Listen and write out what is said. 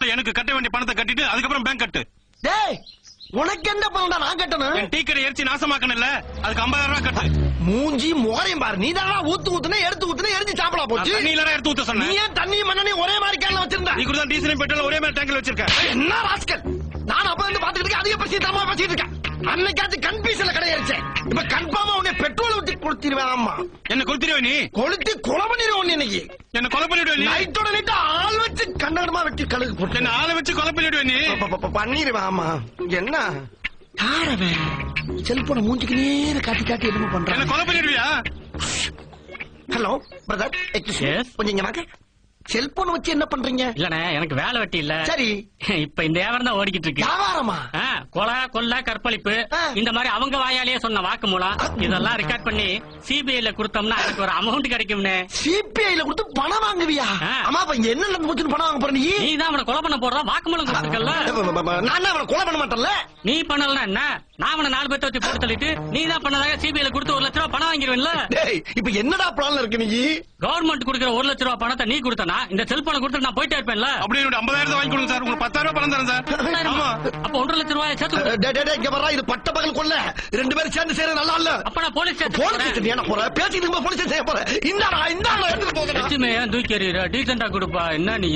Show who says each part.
Speaker 1: முதல்ல எனக்கு கட்ட வேண்டிய பணத்தை கட்டிட்டு அதுக்கப்புறம் பேங்க் கட்டு.
Speaker 2: டேய் உனக்கு என்ன பணம்டா நான் கட்டணும்?
Speaker 1: என் டீ கடை எரிச்சு நாசமாக்கணும்ல, அதுக்கு 50,000 ரூபாய் கட்டு.
Speaker 2: மூஞ்சி முகரையும் பாரு, நீ தானா ஊத்துனே எடுத்து ஊத்துனே எரிஞ்சு சாப்பிடா போச்சு.
Speaker 1: தண்ணி இல்ல எடுத்து ஊத்த சொன்ன.
Speaker 2: நீ ஏன் தண்ணி மண்ணெண்ணெய் ஒரே மாதிரி கேன்ல வச்சிருந்த?
Speaker 1: நீ கூட தான் டீசல் பெட்ரோல் ஒரே மாதிரி டேங்க்ல வச்சிருக்க.
Speaker 2: என்ன ராஸ்கல், நான் அப்ப வந்து பாத்துக்கிட்டு இருக்கேன், அதிக பிரச்சனை தரமா பேசிட்டு இருக்கேன். அன்னைக்காச்சும் கன்ஃபியூஷன்ல கிடையாச்சே, இப்ப கன்ஃபார்மா உன்னை பெட்ரோல் ஊத்தி கொளுத்திடுவேன். ஆமா
Speaker 1: என்ன கொளுத்திடுவே நீ?
Speaker 2: கொளுத்தி கொலை பண்ணிடுவோம் இன்னைக்கு.
Speaker 1: என்ன கொலை பண்ணிடுவே நீ?
Speaker 2: நைட்டோட நைட்டா ஆள் வச்சு கண்டகடமா வெட்டி கழுகு போட்டு
Speaker 1: என்ன ஆளை வச்சு கொலை பண்ணிடுவே நீ?
Speaker 2: பண்ணிடுவேன். ஆமா என்ன யாரவன் செல்போன மூஞ்சிக்கு நேர காட்டி காட்டி என்னமோ
Speaker 1: என்ன
Speaker 2: பண்றான்.
Speaker 1: கொலை பண்ணிடுவியா?
Speaker 2: ஹலோ பிரதர், கொஞ்சம் இங்க வாங்க. செல்போன் வச்சு என்ன பண்றீங்க?
Speaker 3: இல்லண்ணே, எனக்கு வேலை வெட்டி இல்ல.
Speaker 2: சரி,
Speaker 3: இப்ப இந்த வியாபாரம் தான் ஓடிக்கிட்டு இருக்கு.
Speaker 2: வியாபாரமா?
Speaker 3: கொலை கொள்ளை கற்பழிப்பு இந்த மாதிரி அவங்க வாயாலேயே சொன்ன வாக்கு மூலம் இதெல்லாம் ரெக்கார்ட் பண்ணி சிபிஐல கொடுத்தோம்னா எனக்கு ஒரு அமௌண்ட் கிடைக்கும்னு.
Speaker 2: சிபிஐல கொடுத்து பணம் வாங்குவியா? ஆமா, இப்ப இங்க என்ன நடந்து போச்சுன்னு பணம் வாங்க போற? நீ
Speaker 3: தான் அவனை கொலை பண்ண போறதா வாக்கு மூலம் கொடுத்துருக்கல.
Speaker 2: நான் அவனை கொலை பண்ண மாட்டேன்ல.
Speaker 3: நீ பண்ணலன்னா என்ன? நான் அவனை 4 பேர்த்த வச்சு போட்டு தள்ளிட்டு நீ தான் பண்ணதாக சிபிஐல கொடுத்து 1 லட்ச ரூபாய் பணம் வாங்கிடுவேன்ல.
Speaker 2: இப்ப என்னடா பிளான்ல இருக்கு நீ?
Speaker 3: கவர்மெண்ட் கொடுக்குற 1 லட்ச ரூபாய் பணத்தை நீ கொடுத்தனா இந்த செல்போனை கொடுத்து நான் போயிட்டே இருப்பேன்ல.
Speaker 1: அப்படி 50,000 வாங்கி கொடுங்க சார், உங்களுக்கு 10,000 ரூபாய் பணம் தரேன் சார். ஆமா,
Speaker 3: அப்ப 1.5 லட்ச ரூபாய் சேர்த்து
Speaker 2: இங்க வர்றா, இது பட்ட பகல் கொள்ள 2 பேரும் சேர்ந்து செய்யறது நல்லா இல்ல.
Speaker 3: அப்ப நான் போலீஸ்
Speaker 2: ஸ்டேஷன் என்ன போற பேசிட்டு போலீஸ் ஸ்டேஷன் போற. இந்தாடா எடுத்துட்டு போகிறேன்.
Speaker 3: தூக்கி எறிகிற டீசெண்டா கொடுப்பா. என்ன நீ